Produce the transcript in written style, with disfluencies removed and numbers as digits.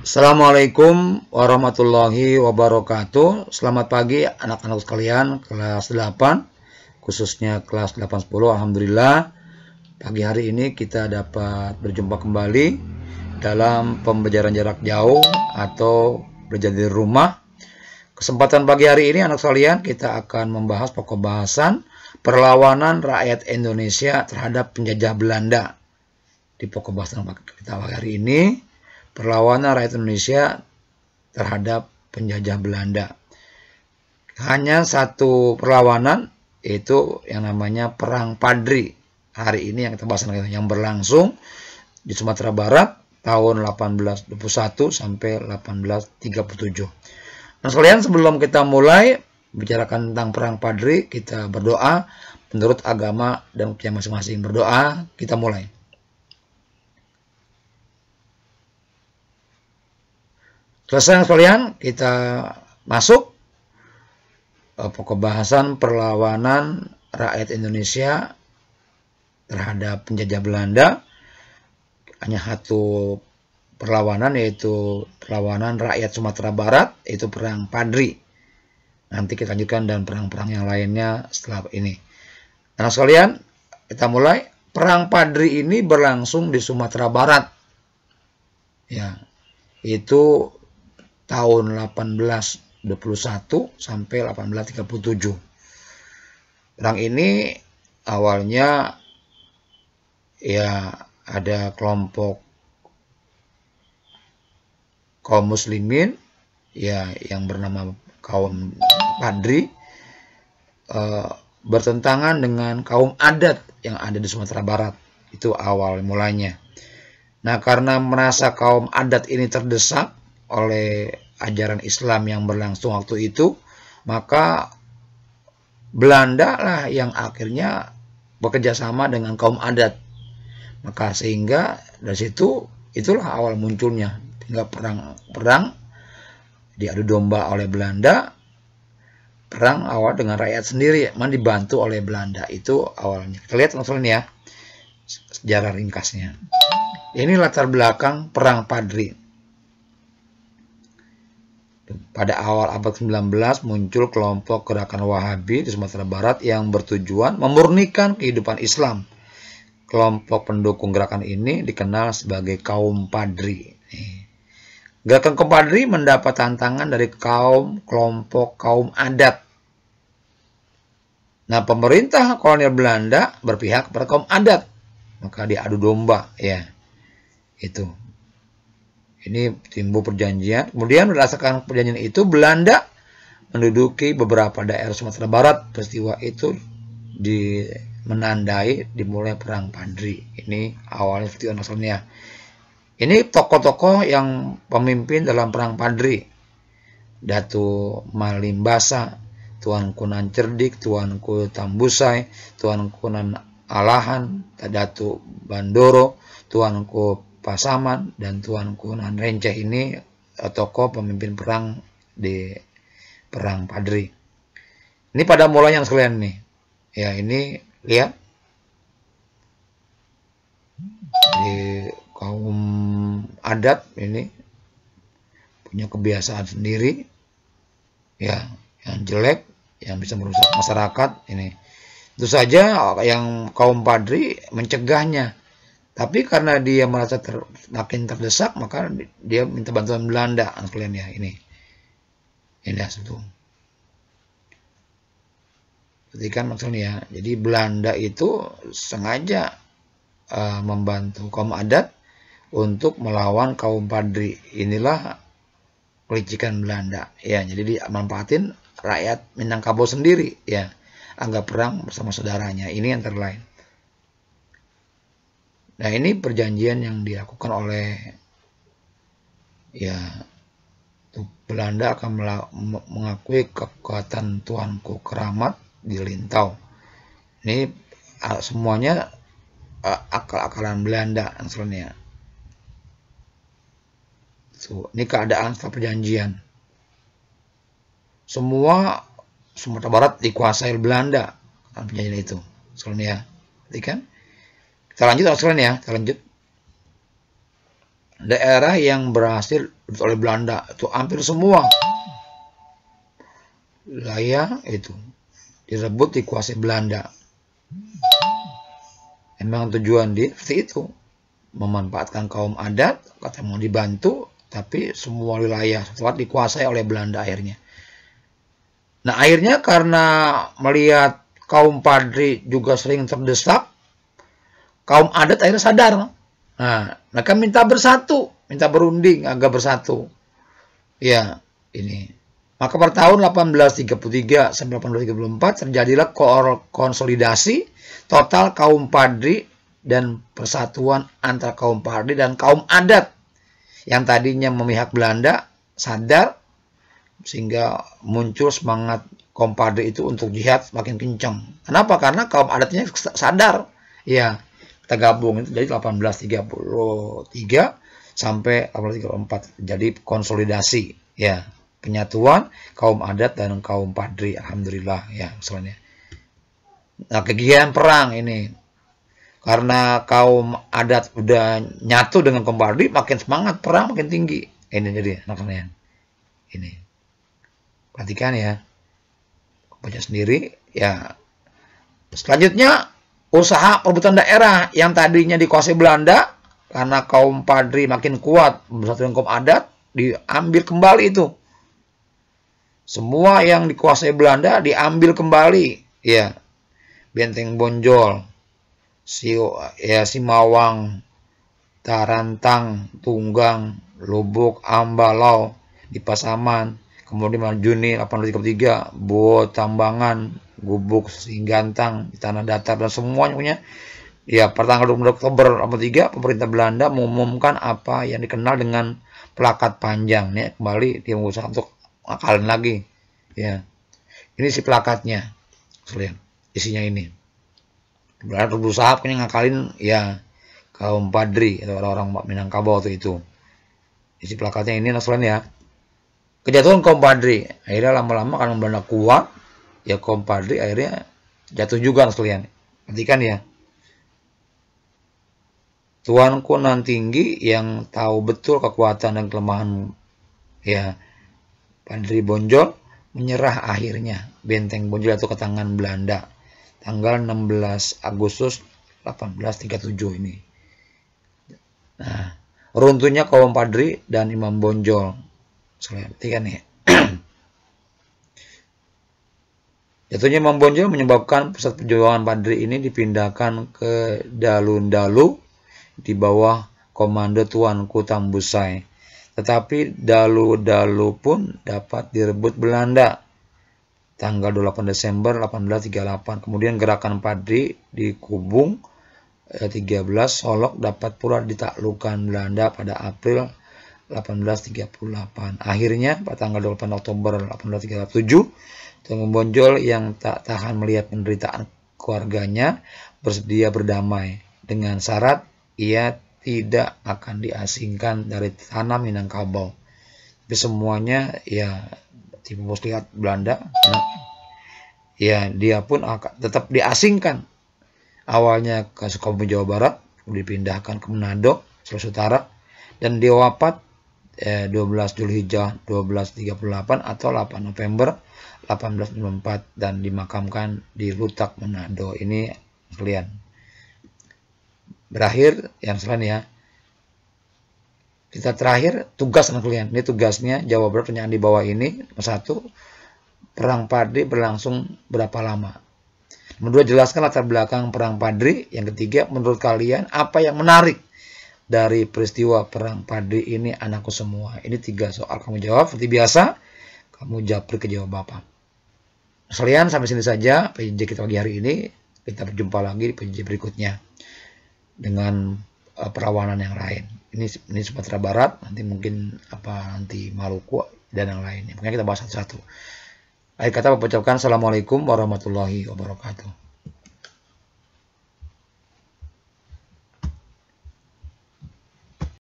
Assalamualaikum warahmatullahi wabarakatuh. Selamat pagi anak-anak sekalian kelas 8, khususnya kelas 810. Alhamdulillah, pagi hari ini kita dapat berjumpa kembali dalam pembelajaran jarak jauh atau belajar di rumah. Kesempatan pagi hari ini anak sekalian, kita akan membahas pokok bahasan perlawanan rakyat Indonesia terhadap penjajah Belanda. Di pokok bahasan kita pagi hari ini, perlawanan rakyat Indonesia terhadap penjajah Belanda. Hanya satu perlawanan, yaitu yang namanya Perang Padri. Hari ini yang kita bahas yang berlangsung di Sumatera Barat tahun 1821 sampai 1837. Nah, sekalian, sebelum kita mulai bicarakan tentang Perang Padri, kita berdoa menurut agama dan kepercayaan masing-masing. Berdoa, kita mulai. Selesai sekalian, kita masuk pokok bahasan perlawanan rakyat Indonesia terhadap penjajah Belanda. Hanya satu perlawanan, yaitu perlawanan rakyat Sumatera Barat, yaitu Perang Padri. Nanti kita lanjutkan dan perang-perang yang lainnya setelah ini. Nah sekalian, kita mulai. Perang Padri ini berlangsung di Sumatera Barat. Ya, itu tahun 1821 sampai 1837. Perang ini awalnya ya ada kelompok kaum muslimin ya yang bernama kaum Padri bertentangan dengan kaum adat yang ada di Sumatera Barat. Itu awal mulanya. Nah, karena merasa kaum adat ini terdesak oleh ajaran Islam yang berlangsung waktu itu, maka Belanda lah yang akhirnya bekerja sama dengan kaum adat. Maka sehingga dari situ itulah awal munculnya hingga perang diadu domba oleh Belanda. Perang awal dengan rakyat sendiri, dibantu oleh Belanda. Itu awalnya. Kita lihat langsung ya sejarah ringkasnya. Ini latar belakang Perang Padri. Pada awal abad 19 muncul kelompok gerakan Wahabi di Sumatera Barat yang bertujuan memurnikan kehidupan Islam. Kelompok pendukung gerakan ini dikenal sebagai kaum Padri. Gerakan kaum Padri mendapat tantangan dari kelompok kaum adat. Nah, pemerintah kolonial Belanda berpihak kepada kaum adat. Maka diadu domba, ya. Itu. Ini timbul perjanjian. Kemudian berdasarkan perjanjian itu, Belanda menduduki beberapa daerah Sumatera Barat. Peristiwa itu menandai dimulai Perang Padri. Ini awalnya seperti asalnya. Ini tokoh-tokoh yang pemimpin dalam Perang Padri. Datu Malimbasa, Tuanku Nan Cerdik, Tuanku Tambusai, Tuanku Nan Alahan, Datu Bandoro, Tuanku Pasaman, dan Tuanku Nan Renceh. Ini tokoh pemimpin perang di Perang Padri. Ini pada mulanya sekalian nih. Ya, ini lihat di kaum adat ini punya kebiasaan sendiri, ya, yang jelek, yang bisa merusak masyarakat. Ini itu saja yang kaum Padri mencegahnya. Tapi karena dia merasa makin terdesak, maka dia minta bantuan Belanda, kalian ya. Ini satu. Perhatikan maksudnya. Jadi Belanda itu sengaja membantu kaum adat untuk melawan kaum Padri. Inilah kelicikan Belanda. Ya, jadi dimanfaatin rakyat Minangkabau sendiri, ya, anggap perang bersama saudaranya. Ini antara lain. Nah, ini perjanjian yang dilakukan oleh Belanda akan mengakui kekuatan Tuanku Keramat di Lintau. Ini semuanya akal-akalan Belanda sebenarnya. Ini keadaan setelah perjanjian. Semua Sumatera Barat dikuasai Belanda dalam perjanjian itu. Sebenarnya, kan? Kita lanjut ya, kita lanjut. Daerah yang berhasil oleh Belanda. Itu hampir semua wilayah itu direbut, dikuasai Belanda. Emang tujuan dia seperti itu, memanfaatkan kaum adat, kata mau dibantu, tapi semua wilayah telah dikuasai oleh Belanda akhirnya. Nah, akhirnya karena melihat kaum Padri juga sering terdesak, kaum adat akhirnya sadar. Nah, mereka minta bersatu, minta berunding agar bersatu. Ya, ini. Maka pada tahun 1833 sampai 1834 terjadilah konsolidasi total kaum Padri dan persatuan antara kaum Padri dan kaum adat yang tadinya memihak Belanda sadar, sehingga muncul semangat kaum Padri itu untuk jihad makin kencang. Kenapa? Karena kaum adatnya sadar. Ya, kita gabung itu jadi 1833 sampai 1834 jadi konsolidasi, ya, penyatuan kaum adat dan kaum Padri. Alhamdulillah, ya, soalnya. Nah, kegiatan perang ini karena kaum adat udah nyatu dengan kaum Padri, makin semangat, perang makin tinggi. Ini jadi anak-anak ini. Perhatikan ya. Baca sendiri ya. Selanjutnya, usaha perebutan daerah yang tadinya dikuasai Belanda karena kaum Padri makin kuat bersatu dengan kaum adat, diambil kembali itu. Semua yang dikuasai Belanda diambil kembali, ya. Benteng Bonjol, Simawang, Tarantang, Tunggang, Lubuk, Ambalau, di Pasaman, kemudian Juni 1833, Bo Tambangan, Gubuk, Singgantang, di Tanah Datar, dan semuanya. Ya, pada tanggal 20 Oktober 1833, pemerintah Belanda mengumumkan apa yang dikenal dengan plakat panjang. Nih, kembali dia berusaha untuk ngakalin lagi. Ya, ini si plakatnya. Lihat, isinya ini. Belanda berusaha punya ngakalin ya kaum Padri atau orang-orang Minangkabau itu. Isi plakatnya ini nasulan ya. Kejatuhan kaum Padri. Akhirnya lama-lama karena Belanda kuat, ya kaum Padri akhirnya jatuh juga nasulan. Perhatikan ya. Tuanku nan tinggi yang tahu betul kekuatan dan kelemahan ya Padri Bonjol menyerah akhirnya. Benteng Bonjol jatuh ke tangan Belanda tanggal 16 Agustus 1837 ini. Nah, runtuhnya kaum Padri dan Imam Bonjol. Perhatikan ya. Jatuhnya Imam Bonjol menyebabkan pusat perjuangan Padri ini dipindahkan ke Dalun-Dalu di bawah komando Tuanku Tambusai. Tetapi Dalu-Dalu pun dapat direbut Belanda tanggal 28 Desember 1838. Kemudian gerakan Padri di Kubung 13 Solok dapat pula ditaklukkan Belanda pada April 1838. Akhirnya pada tanggal 28 Oktober 1837, Tuanku Bonjol yang tak tahan melihat penderitaan keluarganya bersedia berdamai dengan syarat ia tidak akan diasingkan dari tanah Minangkabau. Tapi semuanya ya tipe bos lihat Belanda, ya dia pun akan tetap diasingkan. Awalnya ke Sukabumi Jawa Barat, dipindahkan ke Manado, Sulawesi Utara, dan dia wafat 12 Zulhijjah 1238 atau 8 November 1854 dan dimakamkan di Lutak Manado. Ini kalian. Berakhir yang selanjutnya kita terakhir tugas anak kalian. Ini tugasnya Jawa Barat penyanyi di bawah ini. Nomor 1, perang Padri berlangsung berapa lama? Nomor 2, jelaskan latar belakang perang Padri. Yang ketiga, menurut kalian apa yang menarik dari peristiwa perang Padri ini anakku semua? Ini 3 soal kamu jawab seperti biasa. Kamu japri ke jawab Bapak. Sekalian sampai sini saja PJJ kita pagi hari ini. Kita berjumpa lagi di PJJ berikutnya dengan perawanan yang lain. Ini Sumatera Barat, nanti mungkin nanti Maluku dan yang lainnya. Makanya kita bahas satu-satu. Akhir kata, ucapkan Assalamualaikum warahmatullahi wabarakatuh.